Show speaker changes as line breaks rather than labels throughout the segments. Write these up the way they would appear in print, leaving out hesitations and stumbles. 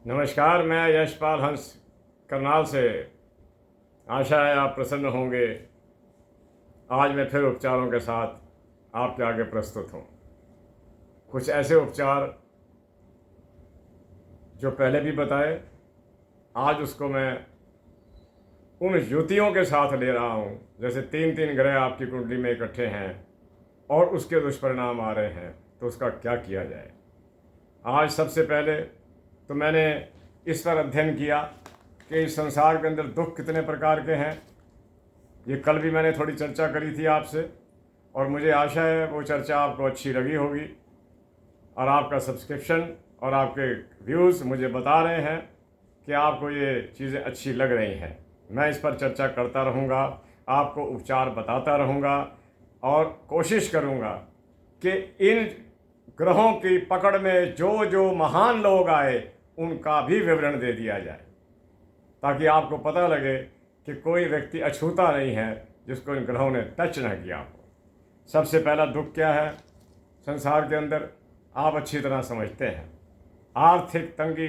नमस्कार, मैं यशपाल हंस करनाल से। आशा है आप प्रसन्न होंगे। आज मैं फिर उपचारों के साथ आपके आगे प्रस्तुत हूँ। कुछ ऐसे उपचार जो पहले भी बताए, आज उसको मैं उन युतियों के साथ ले रहा हूँ जैसे तीन तीन ग्रह आपकी कुंडली में इकट्ठे हैं और उसके दुष्परिणाम आ रहे हैं, तो उसका क्या किया जाए। आज सबसे पहले तो मैंने इस पर अध्ययन किया कि इस संसार के अंदर दुख कितने प्रकार के हैं। ये कल भी मैंने थोड़ी चर्चा करी थी आपसे, और मुझे आशा है वो चर्चा आपको अच्छी लगी होगी और आपका सब्सक्रिप्शन और आपके व्यूज़ मुझे बता रहे हैं कि आपको ये चीज़ें अच्छी लग रही हैं। मैं इस पर चर्चा करता रहूँगा, आपको उपचार बताता रहूँगा और कोशिश करूँगा कि इन ग्रहों की पकड़ में जो जो महान लोग आए उनका भी विवरण दे दिया जाए, ताकि आपको पता लगे कि कोई व्यक्ति अछूता नहीं है जिसको इन ग्रहों ने टच न किया हो। सबसे पहला दुख क्या है संसार के अंदर, आप अच्छी तरह समझते हैं। आर्थिक तंगी,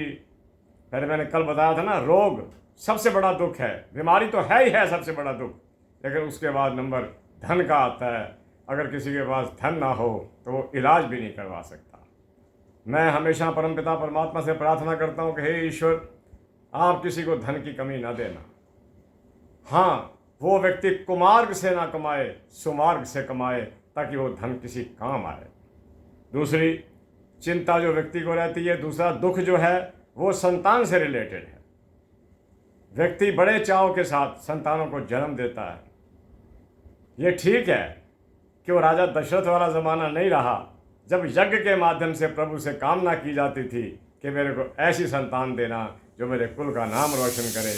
पहले मैंने कल बताया था ना, रोग सबसे बड़ा दुख है। बीमारी तो है ही है सबसे बड़ा दुख, लेकिन उसके बाद नंबर धन का आता है। अगर किसी के पास धन ना हो तो वो इलाज भी नहीं करवा सकता। मैं हमेशा परमपिता परमात्मा से प्रार्थना करता हूँ कि हे ईश्वर, आप किसी को धन की कमी ना देना। हाँ, वो व्यक्ति कुमार्ग से ना कमाए, सुमार्ग से कमाए, ताकि वो धन किसी काम आए। दूसरी चिंता जो व्यक्ति को रहती है, दूसरा दुख जो है वो संतान से रिलेटेड है। व्यक्ति बड़े चाव के साथ संतानों को जन्म देता है। ये ठीक है कि वो राजा दशरथ वाला ज़माना नहीं रहा जब यज्ञ के माध्यम से प्रभु से कामना की जाती थी कि मेरे को ऐसी संतान देना जो मेरे कुल का नाम रोशन करे।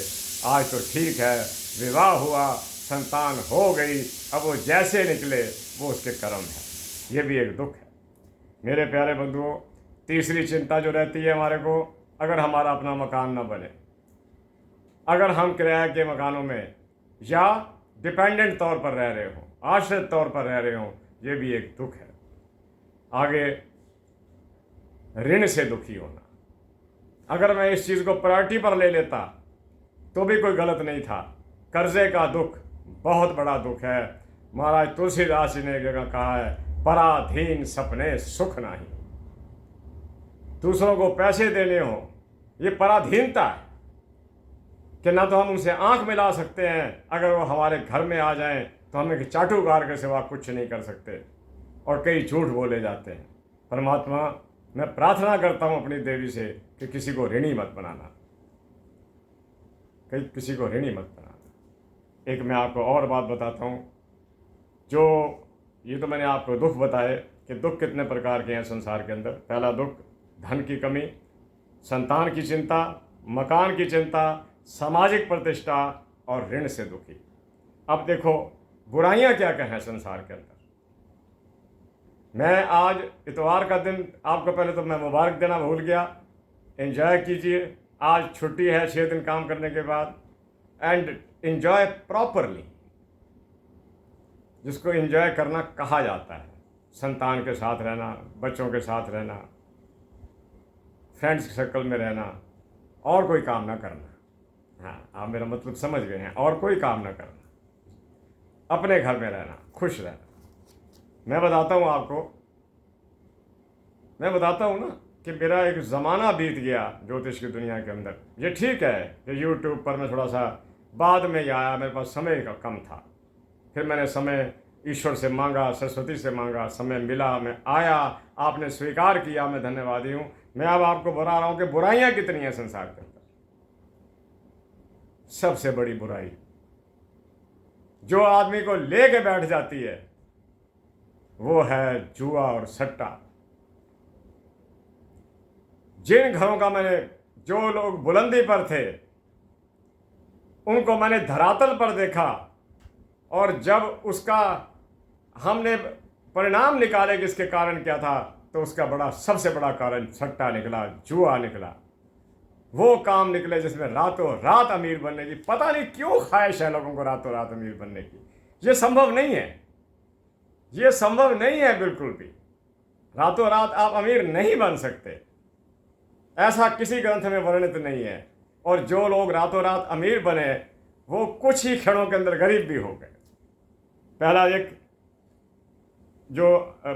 आज तो ठीक है, विवाह हुआ, संतान हो गई, अब वो जैसे निकले वो उसके कर्म है। ये भी एक दुख है मेरे प्यारे बंधुओं। तीसरी चिंता जो रहती है हमारे को, अगर हमारा अपना मकान न बने, अगर हम किराए के मकानों में या डिपेंडेंट तौर पर रह रहे हों, आश्रित तौर पर रह रहे हों, ये भी एक दुख है। आगे ऋण से दुखी होना, अगर मैं इस चीज़ को प्रायोरिटी पर ले लेता तो भी कोई गलत नहीं था। कर्जे का दुख बहुत बड़ा दुख है। महाराज तुलसीदास जी ने एक जगह कहा है, पराधीन सपने सुख नहीं। दूसरों को पैसे देने हो, ये पराधीनता है कि ना तो हम उनसे आंख मिला सकते हैं, अगर वो हमारे घर में आ जाएं तो हमें चाटुकार के सिवा कुछ नहीं कर सकते, और कई झूठ बोले जाते हैं। परमात्मा, मैं प्रार्थना करता हूँ अपनी देवी से कि किसी को ऋणी मत बनाना, किसी को ऋणी मत बनाना। एक मैं आपको और बात बताता हूँ, जो ये तो मैंने आपको दुख बताए कि दुख कितने प्रकार के हैं संसार के अंदर। पहला दुख धन की कमी, संतान की चिंता, मकान की चिंता, सामाजिक प्रतिष्ठा और ऋण से दुखी। अब देखो बुराइयां क्या क्या हैं संसार के अंदर। मैं आज इतवार का दिन, आपको पहले तो मैं मुबारक देना भूल गया। एंजॉय कीजिए, आज छुट्टी है 6 दिन काम करने के बाद, एंड एंजॉय प्रॉपरली, जिसको एंजॉय करना कहा जाता है। संतान के साथ रहना, बच्चों के साथ रहना, फ्रेंड्स सर्कल में रहना, और कोई काम ना करना। हाँ, आप मेरा मतलब समझ गए हैं, और कोई काम ना करना, अपने घर में रहना, खुश रहना। मैं बताता हूँ ना कि मेरा एक ज़माना बीत गया ज्योतिष की दुनिया के अंदर। ये ठीक है कि यूट्यूब पर मैं थोड़ा सा बाद में ही आया, मेरे पास समय का कम था। फिर मैंने समय ईश्वर से मांगा, सरस्वती से मांगा, समय मिला, मैं आया, आपने स्वीकार किया, मैं धन्यवादी हूँ। मैं अब आपको बता रहा हूँ कि बुराइयाँ कितनी हैं संसार के अंदर। सबसे बड़ी बुराई जो आदमी को लेके बैठ जाती है वो है जुआ और सट्टा। जिन घरों का मैंने, जो लोग बुलंदी पर थे उनको मैंने धरातल पर देखा, और जब उसका हमने परिणाम निकाले कि इसके कारण क्या था, तो उसका सबसे बड़ा कारण सट्टा निकला, जुआ निकला। वो काम निकले जिसमें रातों रात अमीर बनने की, पता नहीं क्यों ख्वाहिश है लोगों को रातों रात अमीर बनने की। ये संभव नहीं है, ये संभव नहीं है बिल्कुल भी। रातों रात आप अमीर नहीं बन सकते। ऐसा किसी ग्रंथ में वर्णित नहीं है। और जो लोग रातों रात अमीर बने वो कुछ ही क्षणों के अंदर गरीब भी हो गए। पहला एक जो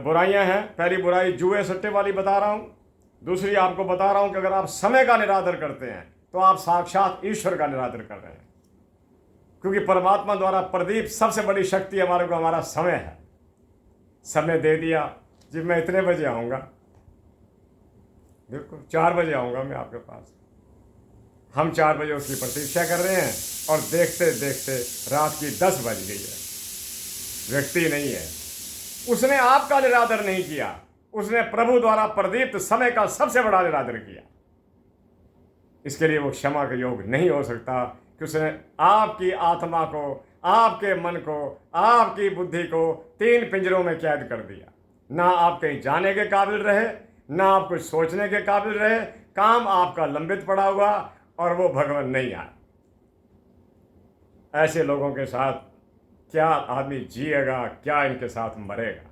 बुराइयां हैं, पहली बुराई जुए सट्टे वाली बता रहा हूं। दूसरी आपको बता रहा हूं कि अगर आप समय का निरादर करते हैं तो आप साक्षात ईश्वर का निरादर कर रहे हैं, क्योंकि परमात्मा द्वारा प्रदीप सबसे बड़ी शक्ति हमारे को हमारा समय है। समय दे दिया जी, मैं इतने बजे आऊँगा, बिल्कुल 4 बजे आऊँगा मैं आपके पास। हम 4 बजे उसकी प्रतीक्षा कर रहे हैं और देखते देखते रात की 10 बज गई है। व्यक्ति नहीं है, उसने आपका निरादर नहीं किया, उसने प्रभु द्वारा प्रदीप्त समय का सबसे बड़ा निरादर किया। इसके लिए वो क्षमा के योग नहीं हो सकता कि उसने आपकी आत्मा को, आपके मन को, आपकी बुद्धि को 3 पिंजरों में कैद कर दिया। ना आप कहीं जाने के काबिल रहे, ना आप कुछ सोचने के काबिल रहे, काम आपका लंबित पड़ा हुआ और वो भगवान नहीं आए। ऐसे लोगों के साथ क्या आदमी जिएगा, क्या इनके साथ मरेगा?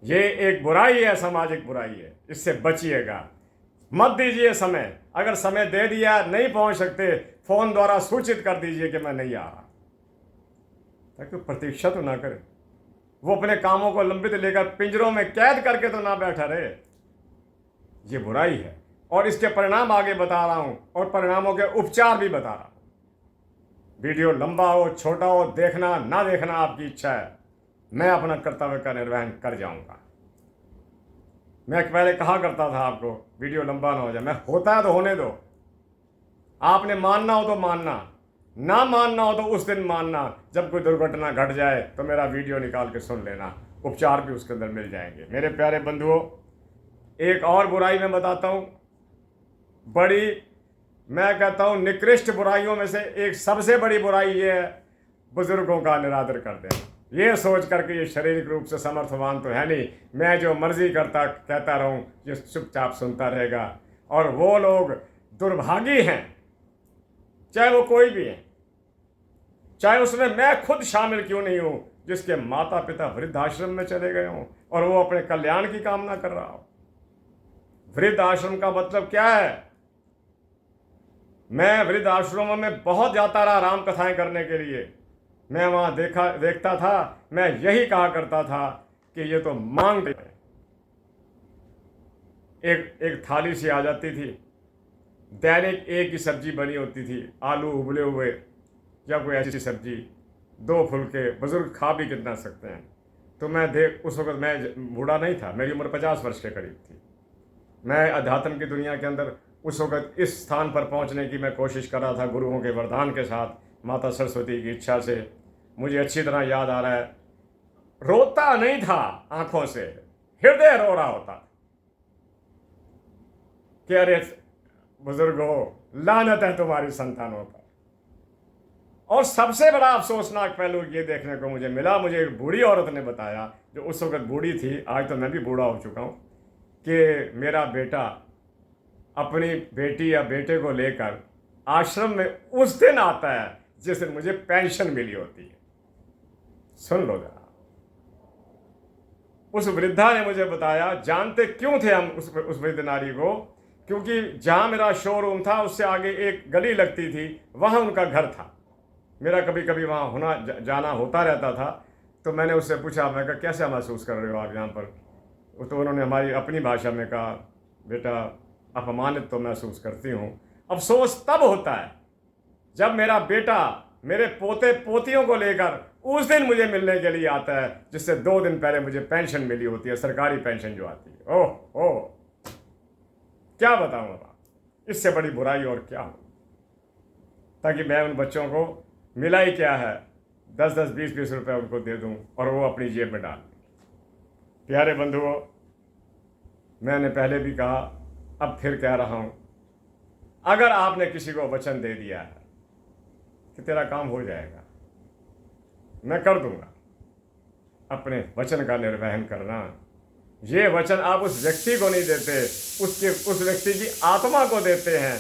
ये एक बुराई है, सामाजिक बुराई है, इससे बचिएगा। मत दीजिए समय। अगर समय दे दिया, नहीं पहुंच सकते, फोन द्वारा सूचित कर दीजिए कि मैं नहीं आ रहा, ताकि प्रतीक्षा तो ना करे। वो अपने कामों को लंबित लेकर पिंजरों में कैद करके तो ना बैठा रहे। ये बुराई है और इसके परिणाम आगे बता रहा हूं और परिणामों के उपचार भी बता रहा हूं। वीडियो लंबा हो छोटा हो, देखना ना देखना आपकी इच्छा है। मैं अपना कर्तव्य का निर्वहन कर जाऊंगा। मैं पहले कहा करता था आपको वीडियो लंबा ना हो जाए, मैं होता है तो होने दो। आपने मानना हो तो मानना, ना मानना हो तो उस दिन मानना जब कोई दुर्घटना घट जाए तो मेरा वीडियो निकाल के सुन लेना, उपचार भी उसके अंदर मिल जाएंगे। मेरे प्यारे बंधुओं, एक और बुराई मैं बताता हूं, बड़ी, मैं कहता हूं निकृष्ट बुराइयों में से एक सबसे बड़ी बुराई ये है, बुजुर्गों का निरादर कर देना। ये सोच करके ये शारीरिक रूप से समर्थवान तो है नहीं, मैं जो मर्जी करता कहता रहूं, ये चुपचाप सुनता रहेगा। और वो लोग दुर्भागी हैं, चाहे वो कोई भी है, चाहे उसमें मैं खुद शामिल क्यों नहीं हूं, जिसके माता पिता वृद्धाश्रम में चले गए हों और वो अपने कल्याण की कामना कर रहा हो। वृद्ध आश्रम का मतलब क्या है? मैं वृद्ध आश्रमों में बहुत जाता रहा राम कथाएं करने के लिए। मैं वहां देखता था, मैं यही कहा करता था कि ये तो मांग है। एक थाली सी आ जाती थी, दैनिक एक ही सब्जी बनी होती थी, आलू उबले हुए या कोई ऐसी सब्जी, 2 फुलके, बुजुर्ग खा भी कितना सकते हैं। तो मैं उस वक्त मैं बूढ़ा नहीं था, मेरी उम्र 50 वर्ष के करीब थी। मैं अध्यात्म की दुनिया के अंदर उस वक्त इस स्थान पर पहुंचने की मैं कोशिश कर रहा था, गुरुओं के वरदान के साथ, माता सरस्वती की इच्छा से। मुझे अच्छी तरह याद आ रहा है, रोता नहीं था आंखों से, हृदय रो रहा होता कि अरे बुजुर्गो, लानत है तुम्हारी संतानों पर। और सबसे बड़ा अफसोसनाक पहलू ये देखने को मुझे मिला, मुझे एक बूढ़ी औरत ने बताया, जो उस वक्त बूढ़ी थी, आज तो मैं भी बूढ़ा हो चुका हूं, कि मेरा बेटा अपनी बेटी या बेटे को लेकर आश्रम में उस दिन आता है जिस दिन मुझे पेंशन मिली होती है। सुन लो जरा, उस वृद्धा ने मुझे बताया। जानते क्यों थे हम उस वृद्ध नारी को? क्योंकि जहां मेरा शोरूम था उससे आगे एक गली लगती थी, वहां उनका घर था। मेरा कभी कभी वहां जाना होता रहता था। तो मैंने उससे पूछा, मैं कहा कैसा महसूस कर रहे हो आप यहाँ पर? तो उन्होंने हमारी अपनी भाषा में कहा, बेटा अपमानित तो महसूस करती हूँ। अफसोस तब होता है जब मेरा बेटा मेरे पोते पोतियों को लेकर उस दिन मुझे मिलने के लिए आता है, जिससे 2 दिन पहले मुझे पेंशन मिली होती है, सरकारी पेंशन जो आती है। ओह ओह, क्या बताऊं अब, इससे बड़ी बुराई और क्या हो? ताकि मैं उन बच्चों को मिला ही क्या है, 10-10, 20-20 रुपए उनको दे दूं और वो अपनी जेब में डाल दें। प्यारे बंधुओं, मैंने पहले भी कहा, अब फिर कह रहा हूं, अगर आपने किसी को वचन दे दिया है कि तेरा काम हो जाएगा, मैं कर दूंगा, अपने वचन का निर्वहन करना। ये वचन आप उस व्यक्ति को नहीं देते, उस व्यक्ति की आत्मा को देते हैं,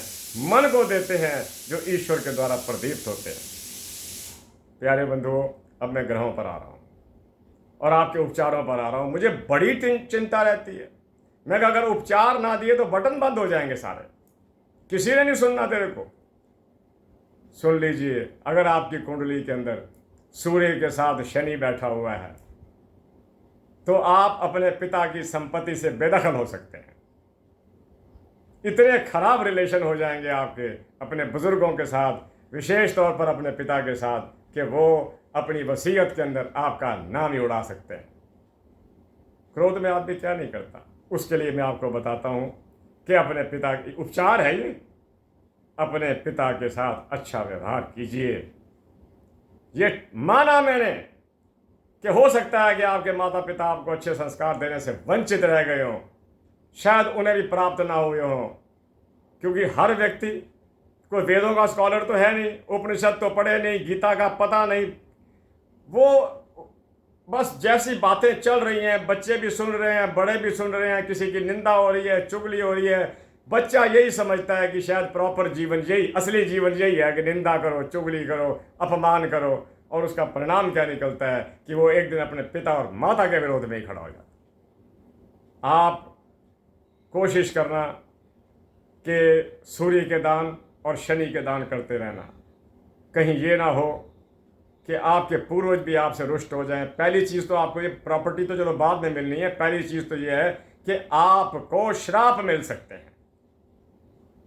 मन को देते हैं, जो ईश्वर के द्वारा प्रदीप्त होते हैं। प्यारे बंधुओं, अब मैं ग्रहों पर आ रहा हूं और आपके उपचारों पर आ रहा हूं। मुझे बड़ी चिंता रहती है, मैं कहा अगर उपचार ना दिए तो बटन बंद हो जाएंगे सारे, किसी ने नहीं सुनना तेरे को। सुन लीजिए, अगर आपकी कुंडली के अंदर सूर्य के साथ शनि बैठा हुआ है तो आप अपने पिता की संपत्ति से बेदखल हो सकते हैं। इतने खराब रिलेशन हो जाएंगे आपके अपने बुजुर्गों के साथ, विशेष तौर पर अपने पिता के साथ, कि वो अपनी वसीयत के अंदर आपका नाम ही उड़ा सकते हैं। क्रोध में आदमी क्या नहीं करता। उसके लिए मैं आपको बताता हूँ कि अपने पिता की उपचार है ये, अपने पिता के साथ अच्छा व्यवहार कीजिए। ये माना मैंने कि हो सकता है कि आपके माता पिता आपको अच्छे संस्कार देने से वंचित रह गए हों, शायद उन्हें भी प्राप्त ना हुए हों, क्योंकि हर व्यक्ति कोई वेदों का स्कॉलर तो है नहीं, उपनिषद तो पढ़े नहीं, गीता का पता नहीं। वो बस जैसी बातें चल रही हैं, बच्चे भी सुन रहे हैं, बड़े भी सुन रहे हैं, किसी की निंदा हो रही है, चुगली हो रही है, बच्चा यही समझता है कि शायद प्रॉपर जीवन यही, असली जीवन यही है कि निंदा करो, चुगली करो, अपमान करो, और उसका परिणाम क्या निकलता है कि वो एक दिन अपने पिता और माता के विरोध में ही खड़ा हो जाता है। आप कोशिश करना कि सूर्य के दान और शनि के दान करते रहना, कहीं ये ना हो कि आपके पूर्वज भी आपसे रुष्ट हो जाएं। पहली चीज़ तो आपको ये प्रॉपर्टी तो चलो बाद में मिलनी है, पहली चीज़ तो ये है कि आपको श्राप मिल सकते हैं।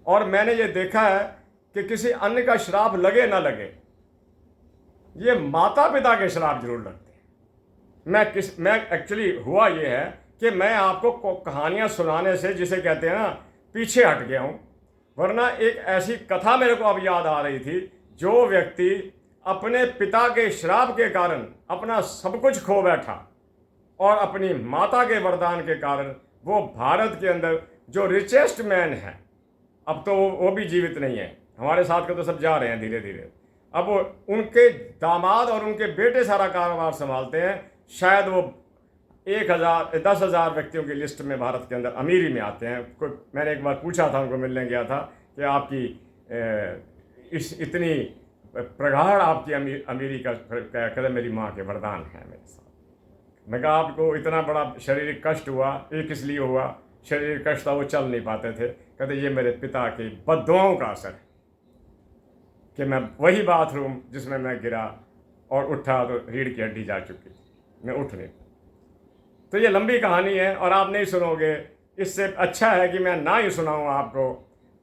और मैंने ये देखा है कि किसी अन्य का श्राप लगे ना लगे, ये माता पिता के श्राप जरूर लगते हैं। मैं एक्चुअली हुआ ये है कि मैं आपको कहानियाँ सुनाने से, जिसे कहते हैं ना, पीछे हट गया हूँ। वरना एक ऐसी कथा मेरे को अब याद आ रही थी, जो व्यक्ति अपने पिता के श्राप के कारण अपना सब कुछ खो बैठा और अपनी माता के वरदान के कारण वो भारत के अंदर जो रिचेस्ट मैन है, अब तो वो भी जीवित नहीं है, हमारे साथ के तो सब जा रहे हैं धीरे धीरे। अब वो उनके दामाद और उनके बेटे सारा कारोबार संभालते हैं। शायद वो 10,000 व्यक्तियों की लिस्ट में भारत के अंदर अमीरी में आते हैं। कोई, मैंने एक बार पूछा था, उनको मिलने गया था कि आपकी इतनी प्रगाढ़ आपकी अमीरी का कदम मेरी माँ के वरदान है मेरे साथ। मैं कहा आपको इतना बड़ा शारीरिक कष्ट हुआ, ये किस लिए हुआ? शारीरिक कष्ट था, वो चल नहीं पाते थे। कहते ये मेरे पिता की बद्दुआओं का असर है कि मैं वही बाथरूम जिसमें मैं गिरा और उठा तो रीढ़ की हड्डी जा चुकी थी, मैं उठ नहीं। तो ये लंबी कहानी है और आप नहीं सुनोगे। इससे अच्छा है कि मैं ना ही सुनाऊँ आपको,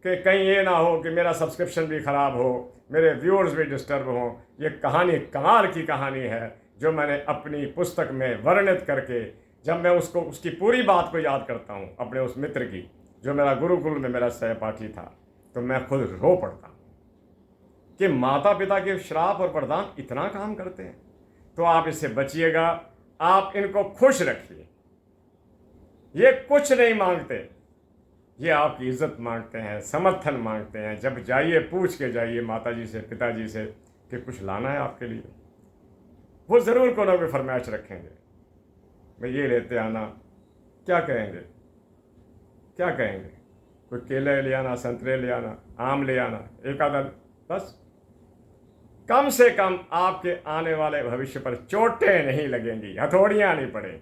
कि कहीं ये ना हो कि मेरा सब्सक्रिप्शन भी ख़राब हो, मेरे व्यूअर्स भी डिस्टर्ब हों। ये कहानी कमाल की कहानी है जो मैंने अपनी पुस्तक में वर्णित करके, जब मैं उसकी पूरी बात को याद करता हूँ अपने उस मित्र की, जो मेरा गुरुकुल में मेरा सहपाठी था, तो मैं खुद रो पड़ता हूँ कि माता पिता के श्राप और वरदान इतना काम करते हैं। तो आप इससे बचिएगा, आप इनको खुश रखिए। ये कुछ नहीं मांगते, ये आपकी इज्जत मांगते हैं, समर्थन मांगते हैं। जब जाइए पूछ के जाइए माता जी से, पिताजी से कि कुछ लाना है आपके लिए, वो ज़रूर कोई ना कोई फरमाइश रखेंगे, भाई ये लेते आना। क्या कहेंगे? क्या कहेंगे? कोई केले ले आना, संतरे ले आना, आम ले आना, एक आधा, बस। कम से कम आपके आने वाले भविष्य पर चोटें नहीं लगेंगी, हथौड़ियाँ नहीं पड़ेंगी।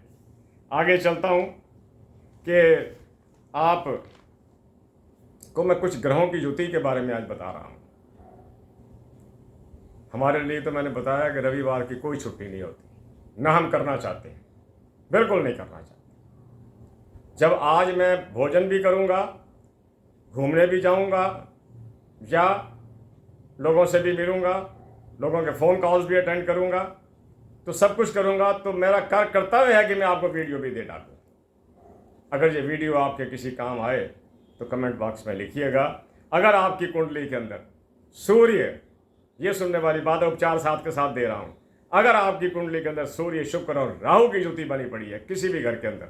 आगे चलता हूँ कि आप को मैं कुछ ग्रहों की युति के बारे में आज बता रहा हूँ। हमारे लिए तो मैंने बताया कि रविवार की कोई छुट्टी नहीं होती, ना हम करना चाहते हैं, बिल्कुल नहीं करना चाहते। जब आज मैं भोजन भी करूँगा, घूमने भी जाऊँगा, या लोगों से भी मिलूँगा, लोगों के फ़ोन कॉल्स भी अटेंड करूँगा, तो सब कुछ करूँगा, तो मेरा कर्तव्य है कि मैं आपको वीडियो भी दे डालूँ। अगर ये वीडियो आपके किसी काम आए तो कमेंट बॉक्स में लिखिएगा। अगर आपकी कुंडली के अंदर सूर्य, ये सुनने वाली बात है, उपचार साथ के साथ दे रहा हूँ, अगर आपकी कुंडली के अंदर सूर्य, शुक्र और राहु की युति बनी पड़ी है किसी भी घर के अंदर,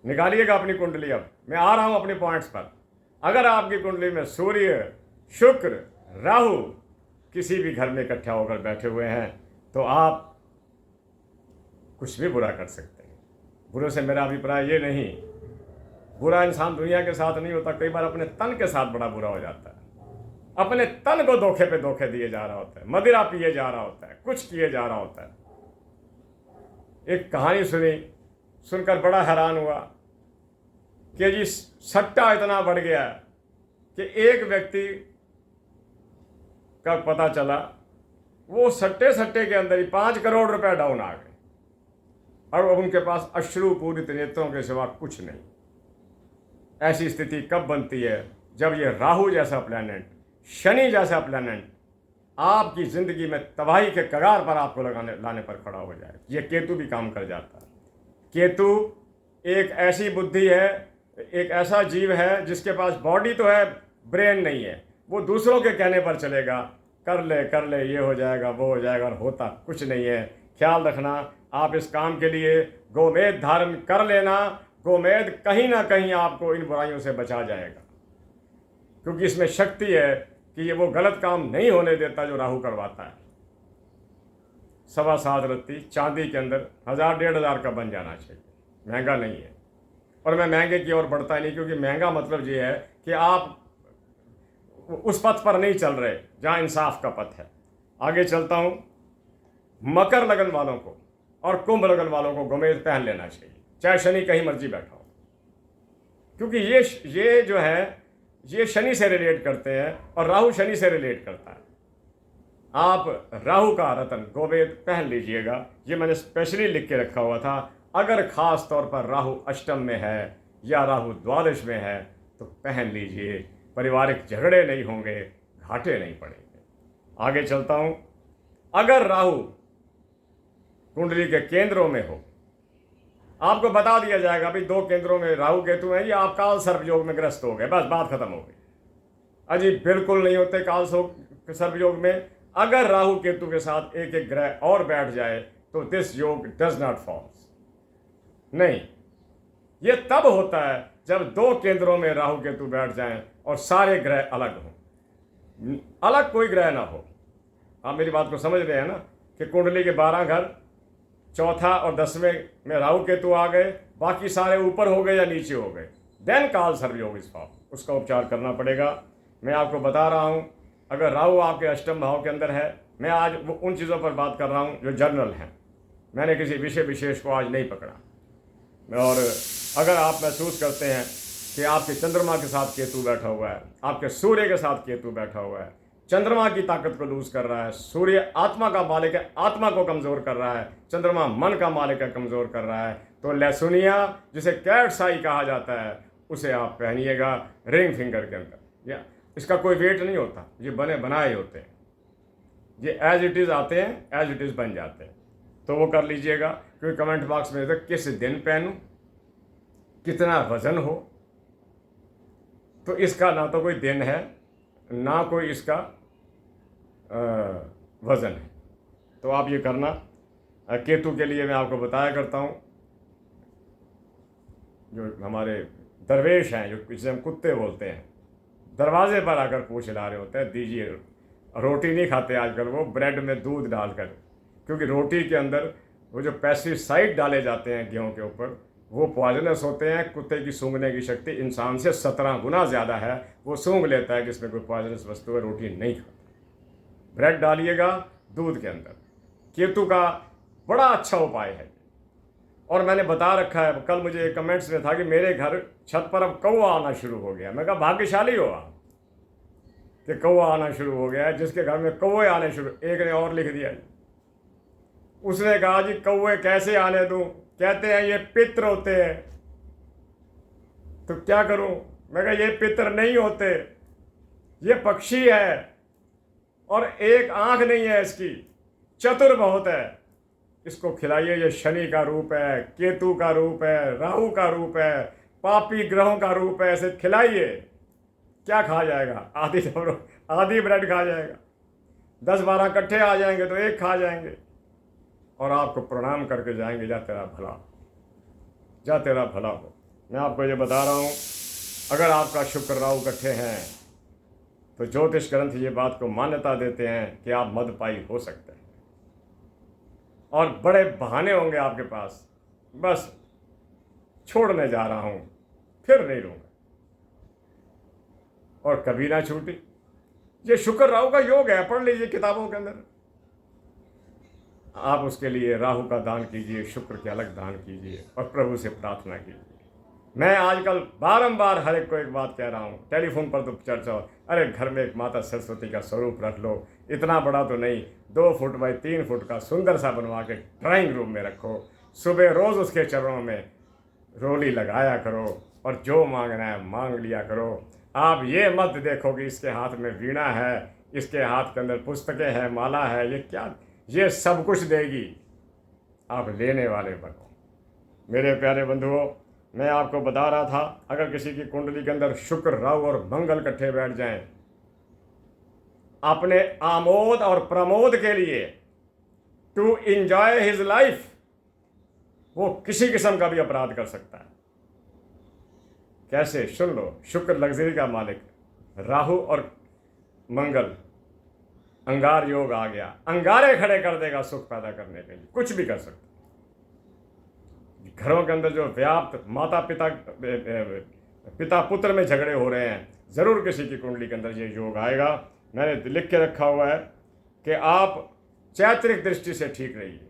निकालिएगा अपनी कुंडली। अब मैं आ रहा हूँ अपने पॉइंट्स पर। अगर आपकी कुंडली में सूर्य, शुक्र, राहु किसी भी घर में इकट्ठा होकर बैठे हुए हैं, तो आप कुछ भी बुरा कर सकते हैं। बुरे से मेरा अभिप्राय ये नहीं, बुरा इंसान दुनिया के साथ नहीं होता, कई बार अपने तन के साथ बड़ा बुरा हो जाता है। अपने तन को धोखे पे धोखे दिए जा रहा होता है, मदिरा पिए जा रहा होता है, कुछ किए जा रहा होता है। एक कहानी सुनी, सुनकर बड़ा हैरान हुआ कि जी सट्टा इतना बढ़ गया कि एक व्यक्ति का पता चला वो सट्टे सट्टे के अंदर ही 5 करोड़ रुपए डाउन आ गए और अब उनके पास अश्रु पूरित नेत्रों के सिवा कुछ नहीं। ऐसी स्थिति कब बनती है? जब ये राहु जैसा प्लैनेट, शनि जैसा प्लैनेट आपकी जिंदगी में तबाही के कगार पर आपको लाने पर खड़ा हो जाए। ये केतु भी काम कर जाता है। केतु एक ऐसी बुद्धि है, एक ऐसा जीव है जिसके पास बॉडी तो है, ब्रेन नहीं है। वो दूसरों के कहने पर चलेगा, कर ले ये हो जाएगा वो हो जाएगा, और होता कुछ नहीं है। ख्याल रखना, आप इस काम के लिए गोमेद धारण कर लेना। गोमेद कहीं ना कहीं आपको इन बुराइयों से बचा जाएगा, क्योंकि इसमें शक्ति है कि ये वो गलत काम नहीं होने देता जो राहु करवाता है। 7.25 रत्ती चांदी के अंदर 1000-1500 का बन जाना चाहिए, महंगा नहीं है। और मैं महंगे की ओर बढ़ता ही नहीं, क्योंकि महंगा मतलब ये है कि आप उस पथ पर नहीं चल रहे जहाँ इंसाफ का पथ है। आगे चलता हूँ। मकर लगन वालों को और कुंभ लगन वालों को गोमेद पहन लेना चाहिए, चाहे शनि कहीं मर्जी बैठा हो, क्योंकि ये जो है ये शनि से रिलेट करते हैं और राहु शनि से रिलेट करता है। आप राहु का रतन गोमेद पहन लीजिएगा। ये मैंने स्पेशली लिख के रखा हुआ था। अगर खास तौर पर राहु अष्टम में है या राहु द्वादश में है तो पहन लीजिए, पारिवारिक झगड़े नहीं होंगे, घाटे नहीं पड़ेंगे। आगे चलता हूँ। अगर राहु कुंडली के केंद्रों में हो, आपको बता दिया जाएगा भाई 2 केंद्रों में राहु केतु हैं, ये आप काल सर्प योग में ग्रस्त हो गए, बस बात खत्म हो गई। अजी बिल्कुल नहीं होते काल सर्प योग में। अगर राहु केतु के साथ एक एक ग्रह और बैठ जाए तो दिस योग डज नॉट फॉल्स। नहीं, ये तब होता है जब 2 केंद्रों में राहु केतु बैठ जाएं और सारे ग्रह अलग हों, अलग कोई ग्रह ना हो। आप मेरी बात को समझ रहे हैं ना, कि कुंडली के 12 घर, चौथा और 10वें में राहु केतु आ गए, बाकी सारे ऊपर हो गए या नीचे हो गए, देन काल सर्प योग इस फॉर्म, उसका उपचार करना पड़ेगा। मैं आपको बता रहा हूँ, अगर राहु आपके अष्टम भाव के अंदर है, मैं आज वो उन चीज़ों पर बात कर रहा हूँ जो जनरल हैं, मैंने किसी विषय विशेष को आज नहीं पकड़ा। और अगर आप महसूस करते हैं कि आपके चंद्रमा के साथ केतु बैठा हुआ है, आपके सूर्य के साथ केतु बैठा हुआ है, चंद्रमा की ताकत को लूज कर रहा है, सूर्य आत्मा का मालिक है, आत्मा को कमज़ोर कर रहा है, चंद्रमा मन का मालिक है, कमज़ोर कर रहा है, तो लहसुनिया जिसे कैट साई कहा जाता है उसे आप पहनिएगा रिंग फिंगर के अंदर। या इसका कोई वेट नहीं होता, ये बने बनाए होते हैं, ये एज इट इज़ आते हैं, एज इट इज़ बन जाते हैं। तो वो कर लीजिएगा। क्योंकि कमेंट बॉक्स में किस दिन पहनूं, कितना वजन हो, तो इसका ना तो कोई दिन है ना कोई इसका वजन है। तो आप ये करना। केतु के लिए मैं आपको बताया करता हूँ, जो हमारे दरवेश हैं, जो जिसे हम कुत्ते बोलते हैं, दरवाजे पर आकर पूछ ला रहे होते हैं दीजिए। रोटी नहीं खाते आजकल वो, ब्रेड में दूध डालकर, क्योंकि रोटी के अंदर वो जो पेस्टिसाइड डाले जाते हैं गेहूं के ऊपर, वो पॉइजनस होते हैं। कुत्ते की सूंघने की शक्ति इंसान से 17 गुना ज़्यादा है, वो सूंघ लेता है कि इसमें कोई पॉइजनस वस्तु है, रोटी नहीं खाता। ब्रेड डालिएगा दूध के अंदर। केतु का बड़ा अच्छा उपाय है। और मैंने बता रखा है, कल मुझे कमेंट्स में था कि मेरे घर छत पर अब कौवा आना शुरू हो गया। मैं कहा भाग्यशाली हो आप कि कौवा आना शुरू हो गया है। जिसके घर में कौवे आने शुरू, एक ने और लिख दिया, उसने कहा जी कौवे कैसे आने दूं, कहते हैं ये पित्र होते हैं। तो क्या करूं? मैं कहा ये पित्र नहीं होते, ये पक्षी है और एक आंख नहीं है इसकी, चतुर बहुत है। इसको खिलाइए, ये शनि का रूप है, केतु का रूप है, राहु का रूप है, पापी ग्रहों का रूप है। ऐसे खिलाइए, क्या खा जाएगा? आधी ब्रेड खा जाएगा। 10-12 इकट्ठे आ जाएंगे तो एक खा जाएंगे और आपको प्रणाम करके जाएंगे, जा तेरा भला, जा तेरा भला हो। मैं आपको ये बता रहा हूँ, अगर आपका शुक्र राहु इकट्ठे हैं तो ज्योतिष ग्रंथ ये बात को मान्यता देते हैं कि आप मदपाई हो सकते हैं। और बड़े बहाने होंगे आपके पास, बस छोड़ने जा रहा हूँ, फिर नहीं लूँगा, और कभी ना छूटी। ये शुक्र राहु का योग है, पढ़ लीजिए किताबों के अंदर। आप उसके लिए राहु का दान कीजिए, शुक्र के अलग दान कीजिए और प्रभु से प्रार्थना कीजिए। मैं आजकल बारंबार हर एक को एक बात कह रहा हूँ, टेलीफोन पर तो चर्चा हो, अरे घर में एक माता सरस्वती का स्वरूप रख लो, इतना बड़ा तो नहीं, 2 फुट बाई 3 फुट का सुंदर सा बनवा के ड्राइंग रूम में रखो, सुबह रोज़ उसके चरणों में रोली लगाया करो और जो मांगना है मांग लिया करो। आप ये मत देखो कि इसके हाथ में वीणा है, इसके हाथ के अंदर पुस्तकें हैं, माला है, ये क्या, ये सब कुछ देगी। आप लेने वाले बनो। मेरे प्यारे बंधुओं, मैं आपको बता रहा था, अगर किसी की कुंडली के अंदर शुक्र, राहु और मंगल इकट्ठे बैठ जाएं, अपने आमोद और प्रमोद के लिए, टू इंजॉय हिज लाइफ, वो किसी किस्म का भी अपराध कर सकता है। कैसे? सुन लो। शुक्र लग्जरी का मालिक, राहु और मंगल, अंगार योग आ गया, अंगारे खड़े कर देगा सुख पैदा करने के लिए, कुछ भी कर सकता। घरों के अंदर जो व्याप्त माता पिता पुत्र में झगड़े हो रहे हैं, ज़रूर किसी की कुंडली के अंदर ये योग आएगा। मैंने लिख के रखा हुआ है कि आप चारित्रिक दृष्टि से ठीक रहिए।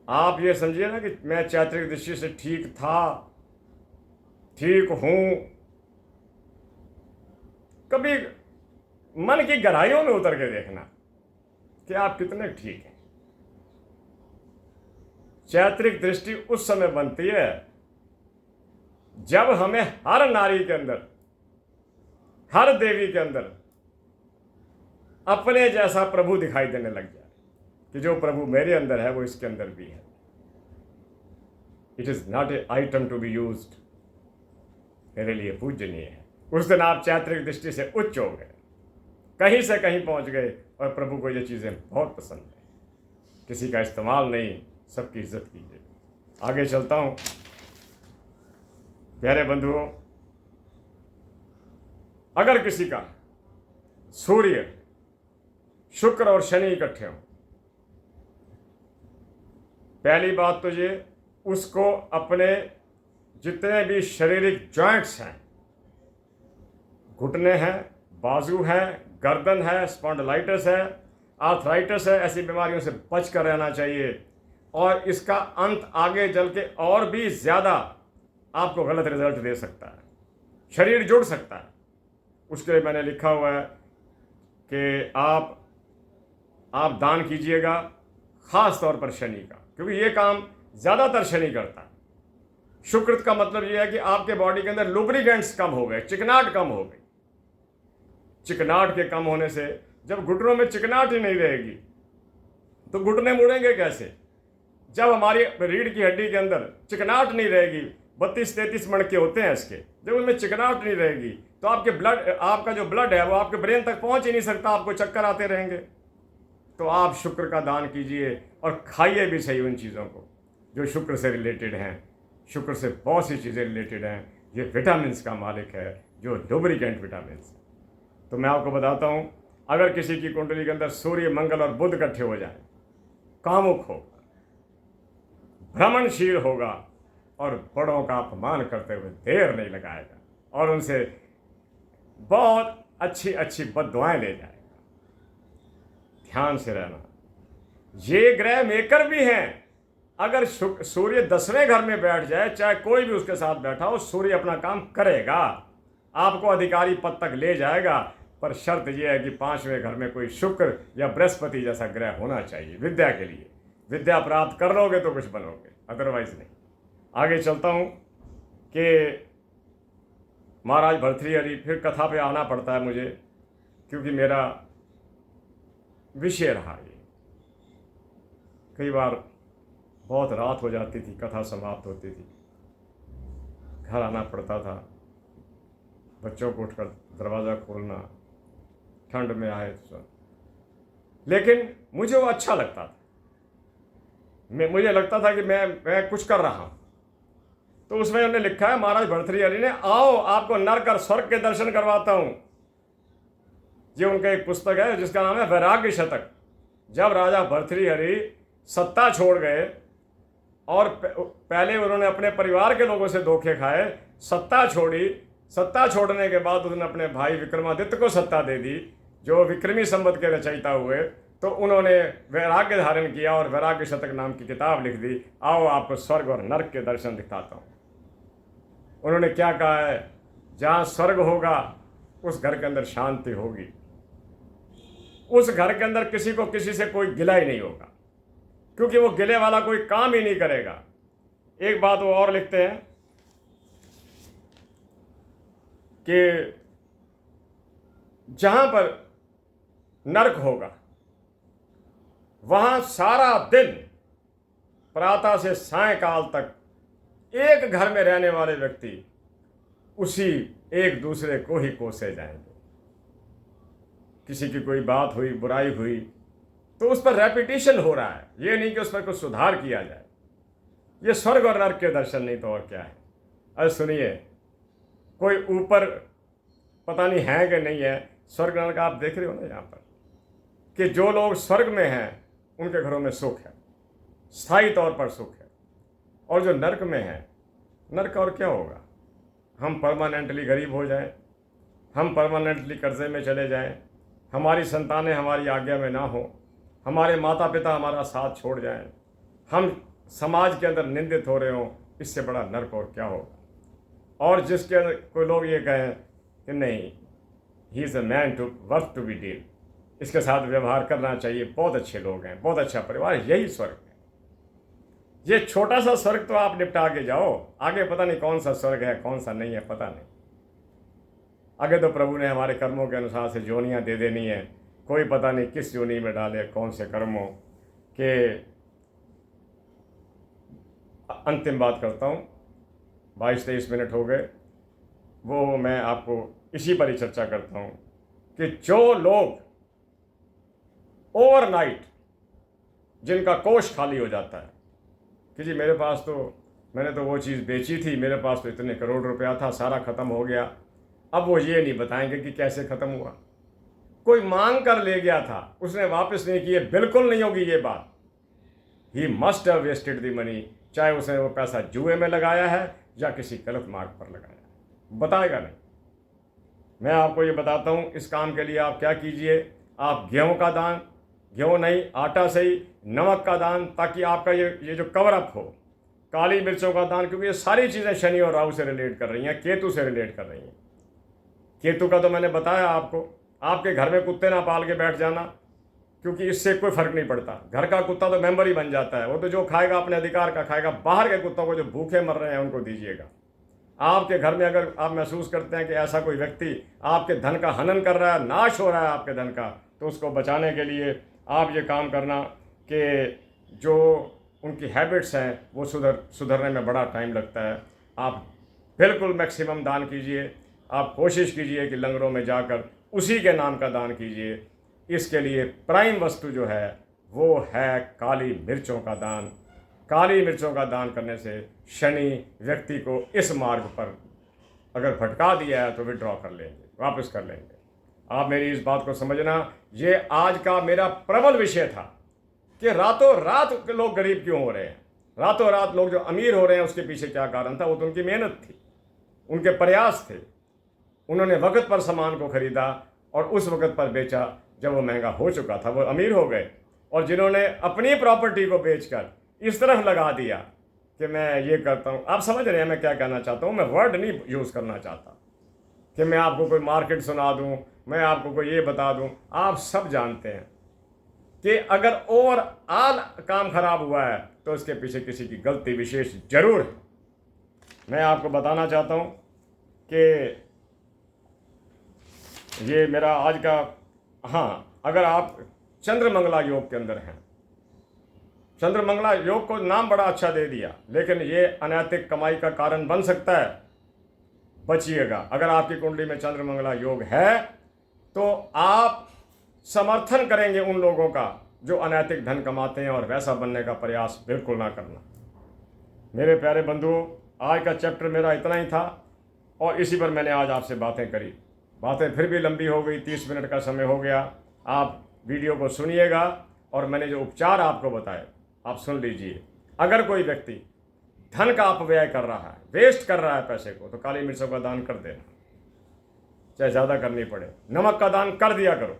आप ये समझिए ना कि मैं चारित्रिक दृष्टि से ठीक था, ठीक हूं। कभी मन की गहराइयों में उतर के देखना कि आप कितने ठीक हैं। चारित्रिक दृष्टि उस समय बनती है जब हमें हर नारी के अंदर, हर देवी के अंदर अपने जैसा प्रभु दिखाई देने लग जाए कि जो प्रभु मेरे अंदर है वो इसके अंदर भी है। It is not a item to be used, मेरे लिए पूजनीय है। उस दिन आप चारित्रिक दृष्टि से उच्च हो गए, कहीं से कहीं पहुंच गए, और प्रभु को ये चीज़ें बहुत पसंद है। किसी का इस्तेमाल नहीं, सबकी इज्जत कीजिए। आगे चलता हूं। प्यारे बंधुओं, अगर किसी का सूर्य, शुक्र और शनि इकट्ठे हों, पहली बात तो ये, उसको अपने जितने भी शारीरिक जॉइंट्स हैं, घुटने हैं, बाजू हैं, गर्दन है, स्पॉन्डिलाइटिस है, आर्थराइटिस है, ऐसी बीमारियों से बच कर रहना चाहिए। और इसका अंत आगे चल के और भी ज़्यादा आपको गलत रिजल्ट दे सकता है, शरीर जुड़ सकता है। उसके लिए मैंने लिखा हुआ है कि आप दान कीजिएगा, ख़ास तौर पर शनि का, क्योंकि ये काम ज़्यादातर शनि करता है। शुक्र का मतलब ये है कि आपके बॉडी के अंदर लुब्रिकेंट्स कम हो गए, चिकनाहट कम हो गई। चिकनाहट के कम होने से, जब घुटनों में चिकनाहट ही नहीं रहेगी तो घुटने मुड़ेंगे कैसे? जब हमारी रीढ़ की हड्डी के अंदर चिकनाहट नहीं रहेगी, 32-33 मणके होते हैं इसके, जब उनमें चिकनाहट नहीं रहेगी तो आपका जो ब्लड है वो आपके ब्रेन तक पहुंच ही नहीं सकता, आपको चक्कर आते रहेंगे। तो आप शुक्र का दान कीजिए और खाइए भी सही उन चीज़ों को जो शुक्र से रिलेटेड हैं। शुक्र से बहुत सी चीज़ें रिलेटेड हैं। ये विटामिन्स का मालिक है, जो लुब्रिकेंट विटामिन्स। तो मैं आपको बताता हूँ, अगर किसी की कुंडली के अंदर सूर्य, मंगल और बुध इकट्ठे हो जाए, कामुक होगा, भ्रमणशील होगा और बड़ों का अपमान करते हुए देर नहीं लगाएगा और उनसे बहुत अच्छी अच्छी बद्दुआएं ले जाएगा। ध्यान से रहना, ये ग्रह मेकर भी हैं। अगर सूर्य 10वें घर में बैठ जाए, चाहे कोई भी उसके साथ बैठा हो, सूर्य अपना काम करेगा, आपको अधिकारी पद तक ले जाएगा। पर शर्त यह है कि 5वें घर में कोई शुक्र या बृहस्पति जैसा ग्रह होना चाहिए विद्या के लिए। विद्या प्राप्त कर लोगे तो कुछ बनोगे, अदरवाइज नहीं। आगे चलता हूँ कि महाराज भर्तृहरि, फिर कथा पे आना पड़ता है मुझे क्योंकि मेरा विषय रहा ये। कई बार बहुत रात हो जाती थी, कथा समाप्त होती थी, घर आना पड़ता था, बच्चों को उठकर दरवाज़ा खोलना, ठंड में आए तो, लेकिन मुझे वो अच्छा लगता था। मुझे लगता था कि मैं कुछ कर रहा हूँ। तो उसमें उन्होंने लिखा है, महाराज भर्तृहरि ने, आओ आपको नरक और स्वर्ग के दर्शन करवाता हूँ। ये उनका एक पुस्तक है जिसका नाम है वैराग्य शतक। जब राजा भर्तृहरि सत्ता छोड़ गए और पहले उन्होंने अपने परिवार के लोगों से धोखे खाए, सत्ता छोड़ी, सत्ता छोड़ने के बाद उन्होंने अपने भाई विक्रमादित्य को सत्ता दे दी, जो विक्रमी संवत के रचयिता हुए। तो उन्होंने वैराग्य धारण किया और वैराग्य शतक नाम की किताब लिख दी। आओ आपको स्वर्ग और नरक के दर्शन दिखाता हूँ। उन्होंने क्या कहा है, जहाँ स्वर्ग होगा उस घर के अंदर शांति होगी, उस घर के अंदर किसी को किसी से कोई गिला ही नहीं होगा, क्योंकि वो गिले वाला कोई काम ही नहीं करेगा। एक बात वो और लिखते हैं कि जहां पर नरक होगा वहां सारा दिन प्रातः से सायंकाल तक एक घर में रहने वाले व्यक्ति उसी एक दूसरे को ही कोसे जाएंगे। किसी की कोई बात हुई, बुराई हुई, तो उस पर रेपिटेशन हो रहा है, ये नहीं कि उस पर कुछ सुधार किया जाए। ये स्वर्ग और नरक के दर्शन नहीं तो और क्या है। अरे सुनिए, कोई ऊपर पता नहीं है कि नहीं है, स्वर्ग नरक आप देख रहे हो ना यहाँ पर, कि जो लोग स्वर्ग में हैं उनके घरों में सुख है, स्थायी तौर पर सुख है, और जो नरक में है, नरक और क्या होगा, हम परमानेंटली गरीब हो जाएं, हम परमानेंटली कर्जे में चले जाएं, हमारी संतानें हमारी आज्ञा में ना हो, हमारे माता पिता हमारा साथ छोड़ जाएं, हम समाज के अंदर निंदित हो रहे हों, इससे बड़ा नरक और क्या होगा। और जिसके अंदर कोई लोग ये कहें कि नहीं, he is a man to worth to be deal, इसके साथ व्यवहार करना चाहिए, बहुत अच्छे लोग हैं, बहुत अच्छा परिवार, यही स्वर्ग है। ये छोटा सा स्वर्ग तो आप निपटा के जाओ, आगे पता नहीं कौन सा स्वर्ग है कौन सा नहीं है, पता नहीं। आगे तो प्रभु ने हमारे कर्मों के अनुसार से जोनियाँ दे देनी है, कोई पता नहीं किस जोनी में डाले, कौन से कर्मों के। अंतिम बात करता हूँ, 22-23 मिनट हो गए, वो मैं आपको इसी पर ही चर्चा करता हूँ कि जो लोग ओवरनाइट जिनका कोष खाली हो जाता है कि जी मेरे पास तो, मैंने तो वो चीज़ बेची थी, मेरे पास तो इतने करोड़ रुपया था, सारा ख़त्म हो गया, अब वो ये नहीं बताएंगे कि कैसे ख़त्म हुआ। कोई मांग कर ले गया था, उसने वापस नहीं किए, बिल्कुल नहीं होगी ये बात। He must have wasted the money, चाहे उसने वो पैसा जुए में लगाया है या किसी गलत मार्ग पर लगाया है, बताएगा नहीं। मैं आपको ये बताता हूँ, इस काम के लिए आप क्या कीजिए, आप गेहूँ का दान, गेहूँ नहीं आटा सही, नमक का दान, ताकि आपका ये जो कवर अप हो, काली मिर्चों का दान, क्योंकि ये सारी चीज़ें शनि और राहु से रिलेट कर रही हैं, केतु से रिलेट कर रही हैं। केतु का तो मैंने बताया आपको, आपके घर में कुत्ते ना पाल के बैठ जाना, क्योंकि इससे कोई फर्क नहीं पड़ता। घर का कुत्ता तो मेंबर ही बन जाता है, वो तो जो खाएगा अपने अधिकार का खाएगा। बाहर के कुत्तों को जो भूखे मर रहे हैं उनको दीजिएगा। आपके घर में अगर आप महसूस करते हैं कि ऐसा कोई व्यक्ति आपके धन का हनन कर रहा है, नाश हो रहा है आपके धन का, तो उसको बचाने के लिए आप ये काम करना कि जो उनकी हैबिट्स हैं वो सुधरने में बड़ा टाइम लगता है। आप बिल्कुल मैक्सिमम दान कीजिए, आप कोशिश कीजिए कि लंगरों में जाकर उसी के नाम का दान कीजिए। इसके लिए प्राइम वस्तु जो है वो है काली मिर्चों का दान। काली मिर्चों का दान करने से शनि व्यक्ति को इस मार्ग पर अगर भटका दिया है तो विड्रॉ कर लेंगे, वापस कर लेंगे। आप मेरी इस बात को समझना, ये आज का मेरा प्रबल विषय था कि रातों रात लोग गरीब क्यों हो रहे हैं, रातों रात लोग जो अमीर हो रहे हैं, उसके पीछे क्या कारण था। वो तो उनकी मेहनत थी, उनके प्रयास थे, उन्होंने वक्त पर सामान को खरीदा और उस वक्त पर बेचा, जब वो महंगा हो चुका था वो अमीर हो गए। और जिन्होंने अपनी प्रॉपर्टी को बेचकर इस तरफ लगा दिया कि मैं ये करता हूँ, आप समझ रहे हैं मैं क्या कहना चाहता हूँ। मैं वर्ड नहीं यूज़ करना चाहता कि मैं आपको कोई मार्केट सुना दूँ, मैं आपको कोई ये बता दूँ। आप सब जानते हैं कि अगर ओवरऑल काम खराब हुआ है तो उसके पीछे किसी की गलती विशेष जरूर है। मैं आपको बताना चाहता हूँ कि ये मेरा आज का, हाँ, अगर आप चंद्रमंगला योग के अंदर हैं, चंद्रमंगला योग को नाम बड़ा अच्छा दे दिया, लेकिन ये अनैतिक कमाई का कारण बन सकता है, बचिएगा। अगर आपकी कुंडली में चंद्रमंगला योग है तो आप समर्थन करेंगे उन लोगों का जो अनैतिक धन कमाते हैं, और वैसा बनने का प्रयास बिल्कुल ना करना। मेरे प्यारे बंधुओं, आज का चैप्टर मेरा इतना ही था और इसी पर मैंने आज आपसे बातें करी। बातें फिर भी लंबी हो गई, 30 मिनट का समय हो गया। आप वीडियो को सुनिएगा और मैंने जो उपचार आपको बताए आप सुन लीजिए। अगर कोई व्यक्ति धन का अपव्यय कर रहा है, वेस्ट कर रहा है पैसे को, तो काली मिर्चों का दान कर देना, चाहे ज़्यादा करनी पड़े। नमक का दान कर दिया करो,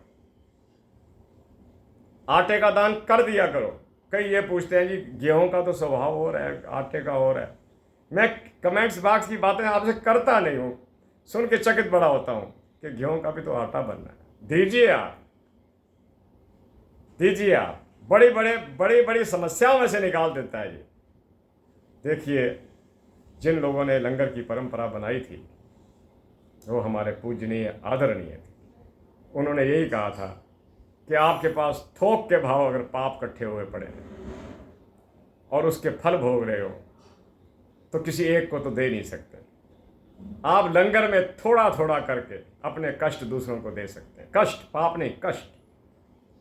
आटे का दान कर दिया करो। कई ये पूछते हैं जी गेहूं का तो स्वभाव हो रहा है, आटे का हो रहा है। मैं कमेंट्स बॉक्स की बातें आपसे करता नहीं हूँ, सुन के चकित बड़ा होता हूँ कि गेहूं का भी तो आटा बनना है। दीजिए आप, दीजिए आप, बड़ी बड़ी समस्याओं में से निकाल देता है ये। देखिए, जिन लोगों ने लंगर की परंपरा बनाई थी वो हमारे पूजनीय आदरणीय थे। उन्होंने यही कहा था कि आपके पास थोक के भाव अगर पाप इकट्ठे हुए पड़े हैं और उसके फल भोग रहे हो तो किसी एक को तो दे नहीं सकते। आप लंगर में थोड़ा थोड़ा करके अपने कष्ट दूसरों को दे सकते हैं। कष्ट, पाप नहीं, कष्ट।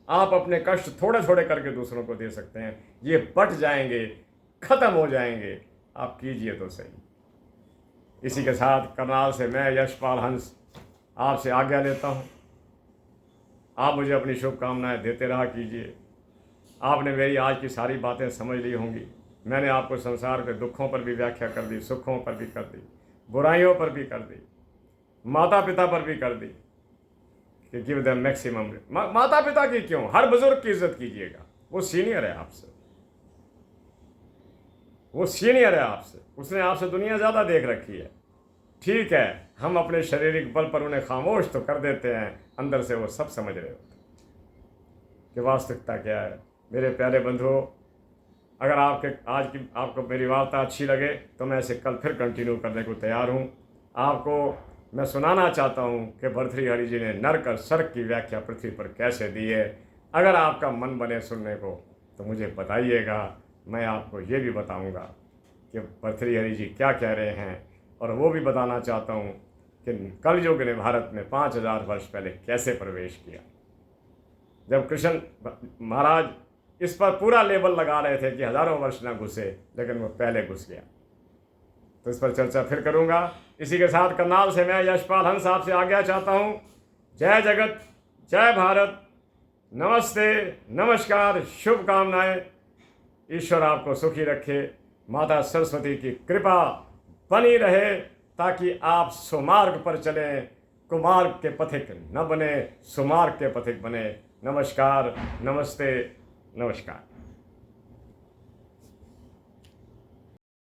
आप अपने कष्ट थोड़े थोड़े करके दूसरों को दे सकते हैं। ये बट जाएंगे, खत्म हो जाएंगे। आप कीजिए तो सही। इसी के साथ करनाल से मैं यशपाल हंस आपसे आज्ञा लेता हूँ। आप मुझे अपनी शुभकामनाएं देते रहा कीजिए। आपने मेरी आज की सारी बातें समझ ली होंगी। मैंने आपको संसार के दुखों पर भी व्याख्या कर दी, सुखों पर भी कर दी, बुराइयों पर भी कर दी, माता पिता पर भी कर दी कि गिव देम मैक्सिमम। माता पिता की क्यों, हर बुजुर्ग की इज्जत कीजिएगा। वो सीनियर है आपसे, वो सीनियर है आपसे, उसने आपसे दुनिया ज़्यादा देख रखी है। ठीक है, हम अपने शारीरिक बल पर उन्हें खामोश तो कर देते हैं, अंदर से वो सब समझ रहे होते हैं कि वास्तविकता क्या है। मेरे प्यारे बंधुओं, अगर आपको मेरी वार्ता अच्छी लगे तो मैं इसे कल फिर कंटिन्यू करने को तैयार हूँ। आपको मैं सुनाना चाहता हूँ कि भर्तृहरि जी ने नर्क और स्वर्ग की व्याख्या पृथ्वी पर कैसे दी है। अगर आपका मन बने सुनने को तो मुझे बताइएगा, मैं आपको ये भी बताऊँगा कि भर्तृहरि जी क्या कह रहे हैं। और वो भी बताना चाहता हूँ कि कलयुग ने भारत में 5000 वर्ष पहले कैसे प्रवेश किया। जब कृष्ण महाराज इस पर पूरा लेबल लगा रहे थे कि हज़ारों वर्ष ना घुसे, लेकिन वो पहले घुस गया। तो इस पर चर्चा फिर करूँगा। इसी के साथ करनाल से मैं यशपाल हंस आपसे आज्ञा चाहता हूँ। जय जगत, जय भारत, नमस्ते, नमस्कार, शुभकामनाएं। ईश्वर आपको सुखी रखे। माता सरस्वती की कृपा बनी रहे ताकि आप सुमार्ग पर चलें, कुमार्ग के पथिक न बने, सुमार्ग के पथिक बने। नमस्कार, नमस्ते, नमस्कार।